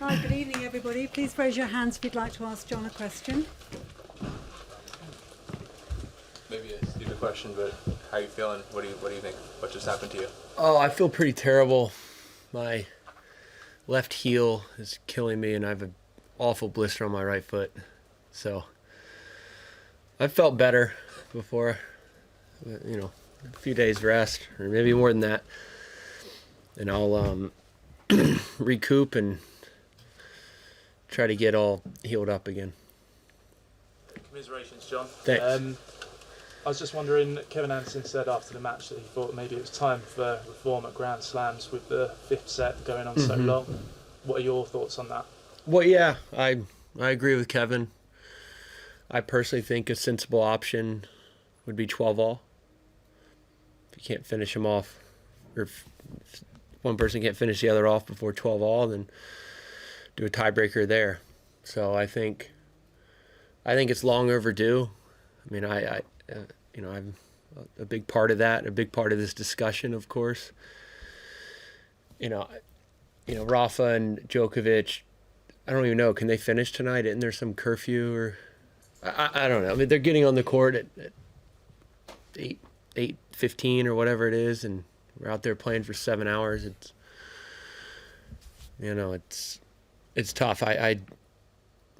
Hi, good evening, everybody. Please raise your hands if you'd like to ask John a question. Maybe a stupid question, but how are you feeling? What do you think? What just happened to you? Oh, I feel pretty terrible. My left heel is killing me, and I have an awful blister on my right foot. So I felt better before, a few days rest, or maybe more than that. And I'll recoup and try to get all healed up again. Commiserations, John. Thanks. I was just wondering, Kevin Anderson said after the match that he thought maybe it was time for reform at Grand Slams with the fifth set going on so long. What are your thoughts on that? Well, yeah, I agree with Kevin. I personally think a sensible option would be 12-all. If you can't finish them off, or if one person can't finish the other off before 12-all, then do a tiebreaker there. So I think it's long overdue. I mean, I'm a big part of that, a big part of this discussion, of course. Rafa and Djokovic, I don't even know. Can they finish tonight? Isn't there some curfew or? I don't know. I mean, they're getting on the court at 8:15 or whatever it is, and we're out there playing for 7 hours. It's tough. I'm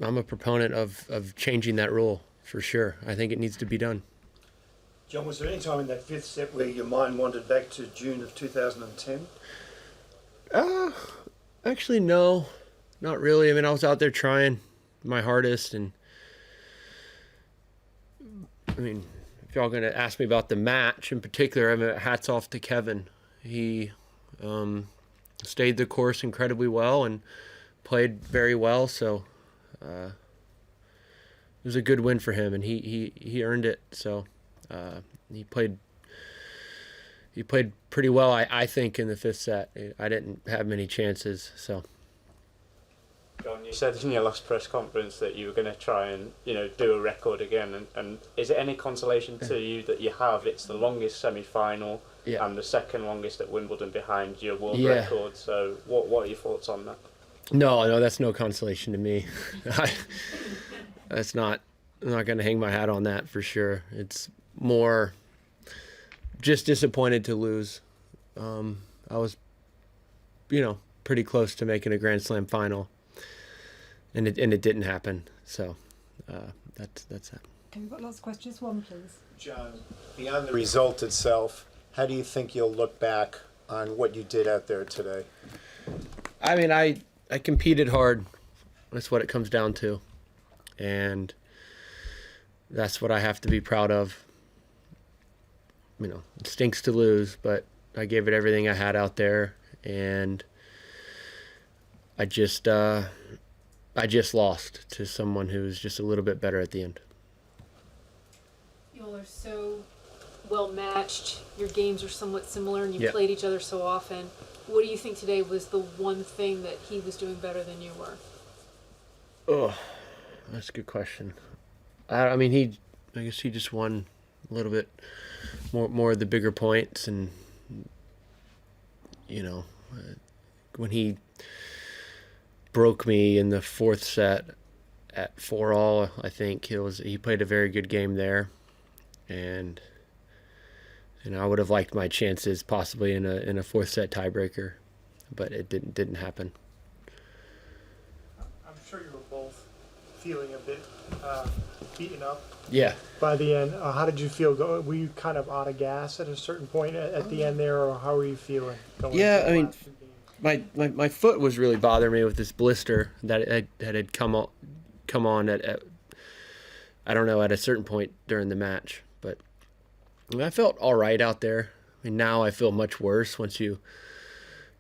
a proponent of changing that rule for sure. I think it needs to be done. John, was there any time in that fifth set where your mind wandered back to June of 2010? Actually, no, not really. I mean, I was out there trying my hardest, and I mean, if y'all going to ask me about the match in particular, I mean, hats off to Kevin. He stayed the course incredibly well and played very well, so it was a good win for him, and he earned it. So he played pretty well, I think, in the fifth set. I didn't have many chances, so. John, you said in your last press conference that you were going to try and do a record again, and is it any consolation to you that it's the longest semi-final and the second longest at Wimbledon behind your world record? So what are your thoughts on that? No, that's no consolation to me. I'm not going to hang my hat on that for sure. It's more just disappointed to lose. I was, pretty close to making a Grand Slam final, and it didn't happen. So that's that. Okay, we've got lots of questions. One, please. John, beyond the result itself, how do you think you'll look back on what you did out there today? I mean, I competed hard. That's what it comes down to. And that's what I have to be proud of. It stinks to lose, but I gave it everything I had out there, and I just lost to someone who was just a little bit better at the end. You all are so well matched. Your games are somewhat similar, and you played each other so often. What do you think today was the one thing that he was doing better than you were? Oh, that's a good question. I guess he just won a little bit more of the bigger points, and when he broke me in the fourth set at 4-all, I think he played a very good game there, and I would have liked my chances possibly in a fourth set tiebreaker, but it didn't happen. I'm sure you were both feeling a bit beaten up. Yeah. By the end, how did you feel? Were you kind of out of gas at a certain point at the end there, or how were you feeling? My foot was really bothering me with this blister that had come on at I don't know, at a certain point during the match, but I felt all right out there. I mean, now I feel much worse. Once you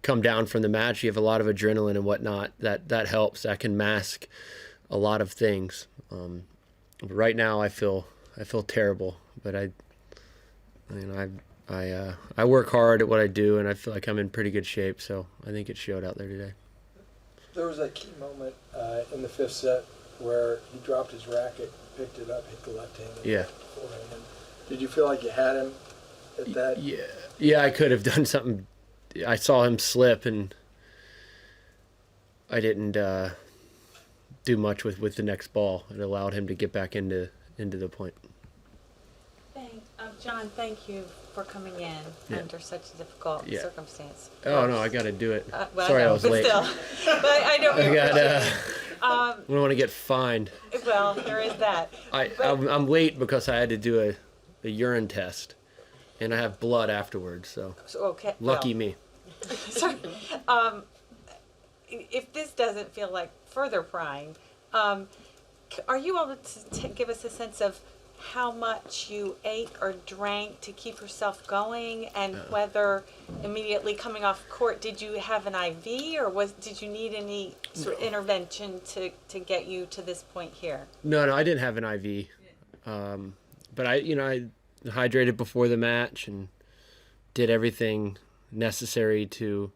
come down from the match, you have a lot of adrenaline and whatnot. That helps. That can mask a lot of things. But right now I feel terrible, but I work hard at what I do, and I feel like I'm in pretty good shape, so I think it showed out there today. There was that key moment in the fifth set where he dropped his racket, picked it up, hit the left hand. Yeah. Did you feel like you had him at that? Yeah, I could have done something. I saw him slip, and I didn't do much with the next ball. It allowed him to get back into the point. John, thank you for coming in under such a difficult circumstance. Oh no, I got to do it. Well, Sorry, I was but late. Still, but I know I got. We don't want to get fined. Well, there is that. I'm late because I had to do a urine test, and I have blood afterwards. So okay. Lucky me. Sorry. If this doesn't feel like further prying, are you able to give us a sense of how much you ate or drank to keep yourself going, and whether immediately coming off court, did you have an IV, or did you need any sort of intervention to get you to this point here? No, I didn't have an IV, but I hydrated before the match and did everything necessary to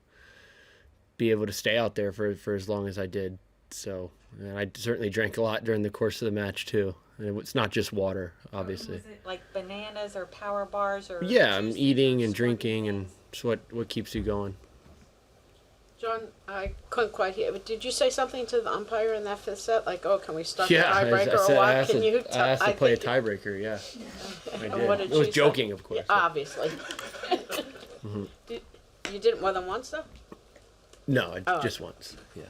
be able to stay out there for as long as I did. So, and I certainly drank a lot during the course of the match too. And it's not just water, obviously. Was it like bananas or power bars or? Yeah, I'm eating and drinking, and it's what keeps you going. John, I couldn't quite hear, but did you say something to the umpire in that fifth set? Like, oh, can we start the tiebreaker or what? I asked to play a tiebreaker, yeah. I did. What did I was she joking, say? of course. Yeah, obviously. You did it more than once, though? No, just once, yeah.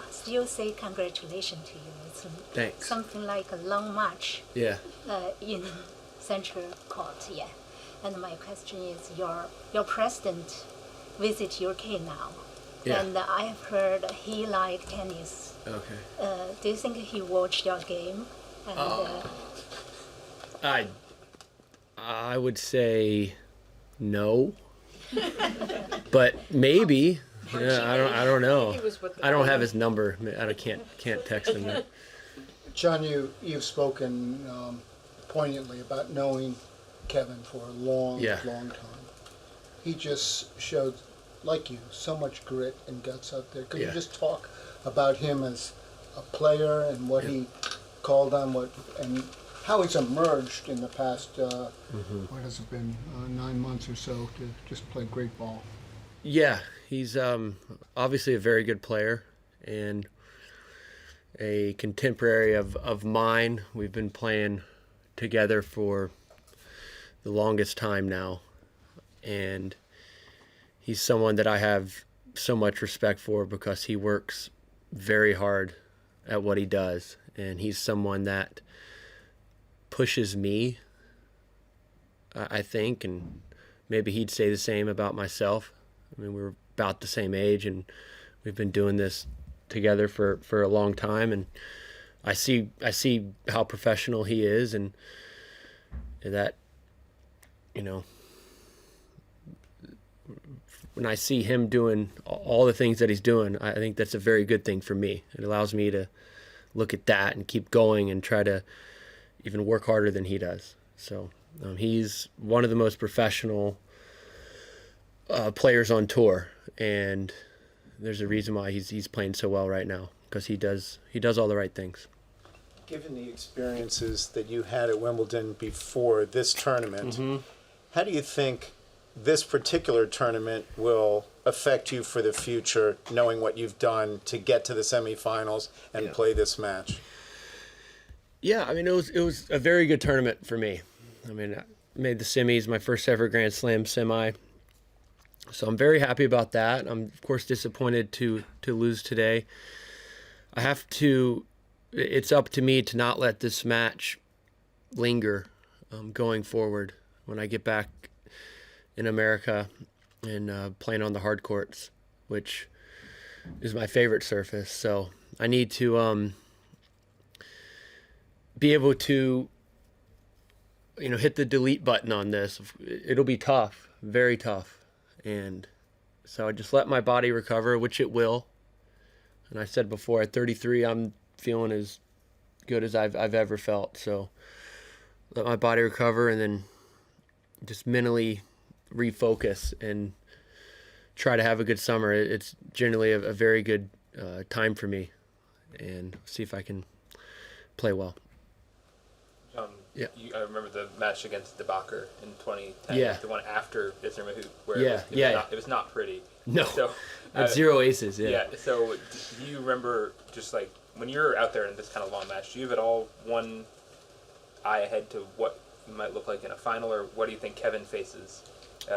Still say congratulations to you. It's Thanks. something like a long march. Yeah. In Central Court, yeah. And my question is, your president visit UK now, yeah. And I have heard he like tennis. Okay. Do you think he watched your game? And, I would say no, but maybe. Yeah, I don't know. I don't have his number. I can't text him that. John, you've spoken poignantly about knowing Kevin for a long time. He just showed, like you, so much grit and guts out there. Could you just talk about him as a player and what he called on, and how he's emerged in the past, what has it been, 9 months or so, to just play great ball? Yeah, he's obviously a very good player and a contemporary of mine. We've been playing together for the longest time now, and he's someone that I have so much respect for because he works very hard at what he does, and he's someone that pushes me, I think, and maybe he'd say the same about myself. I mean, we're about the same age, and we've been doing this together for a long time, and I see how professional he is, and that, when I see him doing all the things that he's doing, I think that's a very good thing for me. It allows me to look at that and keep going and try to even work harder than he does. So he's one of the most professional players on tour, and there's a reason why he's playing so well right now, because he does all the right things. Given the experiences that you had at Wimbledon before this tournament, how do you think this particular tournament will affect you for the future, knowing what you've done to get to the semifinals and play this match? Yeah, I mean, it was a very good tournament for me. I mean, I made the semis, my first ever Grand Slam semi. So I'm very happy about that. I'm, of course, disappointed to lose today. It's up to me to not let this match linger going forward when I get back in America and playing on the hard courts, which is my favorite surface. So I need to be able to hit the delete button on this. It'll be tough, very tough. And so I just let my body recover, which it will. And I said before, at 33, I'm feeling as good as I've ever felt. So let my body recover and then just mentally refocus and try to have a good summer. It's generally a very good time for me, and see if I can play well. I remember the match against DeBacker in 2010, Yeah. the one after Isner, where Yeah. it was not pretty. No. So, At 0 aces, yeah. Yeah. So, do you remember just like when you're out there in this kind of long match? Do you have at all one eye ahead to what you might look like in a final, or what do you think Kevin faces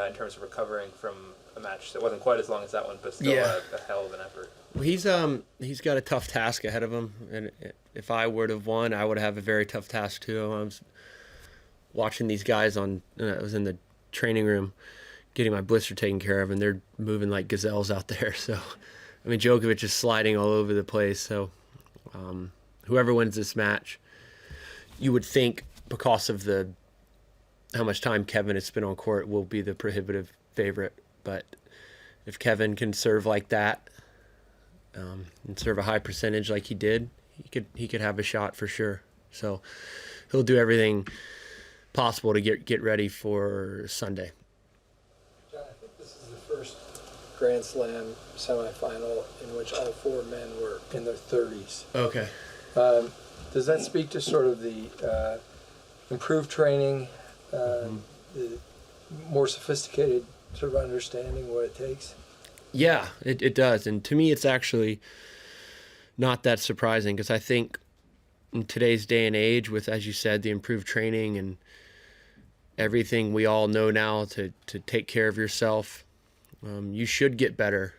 in terms of recovering from a match that wasn't quite as long as that one, but still a hell of an effort? He's got a tough task ahead of him, and if I would have won, I would have a very tough task too. I was watching these guys I was in the training room getting my blister taken care of, and they're moving like gazelles out there. So, I mean, Djokovic is sliding all over the place. So, whoever wins this match, you would think because of how much time Kevin has spent on court will be the prohibitive favorite. But if Kevin can serve like that and serve a high percentage like he did, he could have a shot for sure. So he'll do everything possible to get ready for Sunday. John, I think this is the first Grand Slam semifinal in which all 4 men were in their 30s. Okay. Does that speak to sort of the improved training, the more sophisticated sort of understanding what it takes? Yeah, it does. And to me, it's actually not that surprising, because I think in today's day and age with, as you said, the improved training and everything we all know now to take care of yourself, you should get better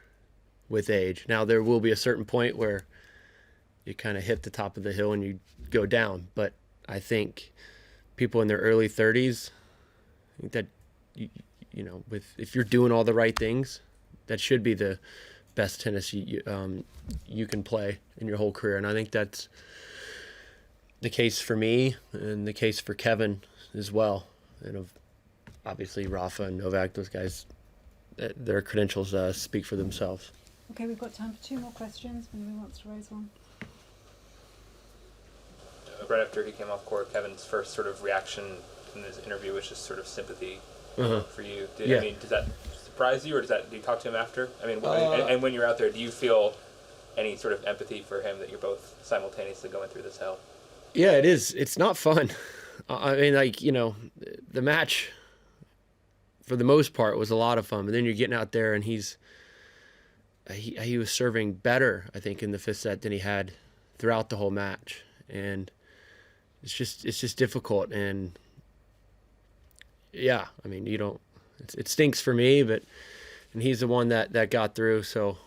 with age. Now, there will be a certain point where you kind of hit the top of the hill and you go down. But I think people in their early 30s, I think that, if you're doing all the right things, that should be the best tennis you can play in your whole career. And I think that's the case for me and the case for Kevin as well. And obviously Rafa and Novak, those guys, their credentials speak for themselves. Okay, we've got time for 2 more questions. Maybe wants to raise one. Right after he came off court, Kevin's first sort of reaction in his interview was just sort of sympathy for you. I mean, does that surprise you, or do you talk to him after? I mean, and when you're out there, do you feel any sort of empathy for him that you're both simultaneously going through this hell? Yeah, it is. It's not fun. I mean, the match, for the most part, was a lot of fun. But then you're getting out there, and he was serving better, I think, in the 5th set than he had throughout the whole match. And it's just difficult. And yeah, I mean, it stinks for me, and he's the one that got through. So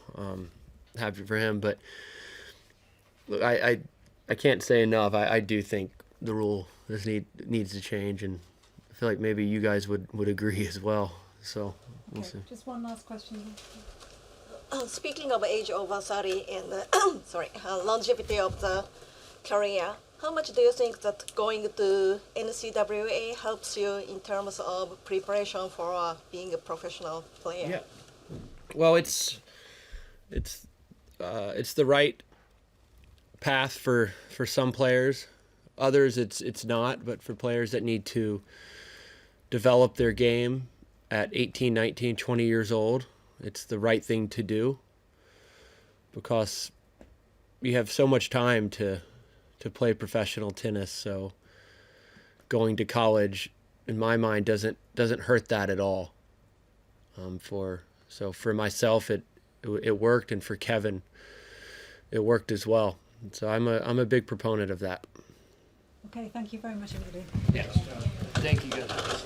happy for him. But look, I can't say enough. I do think the rule needs to change, and I feel like maybe you guys would agree as well. So we'll see. Just one last question. Speaking of age over 30 and longevity of the career, how much do you think that going to NCAA helps you in terms of preparation for being a professional player? Yeah. Well, it's the right path for some players. Others, it's not. But for players that need to develop their game at 18, 19, 20 years old, it's the right thing to do, because you have so much time to play professional tennis. So going to college, in my mind, doesn't hurt that at all. For myself, it worked, and for Kevin, it worked as well. So I'm a big proponent of that. Okay, thank you very much, everybody. Yeah. Thank you, guys.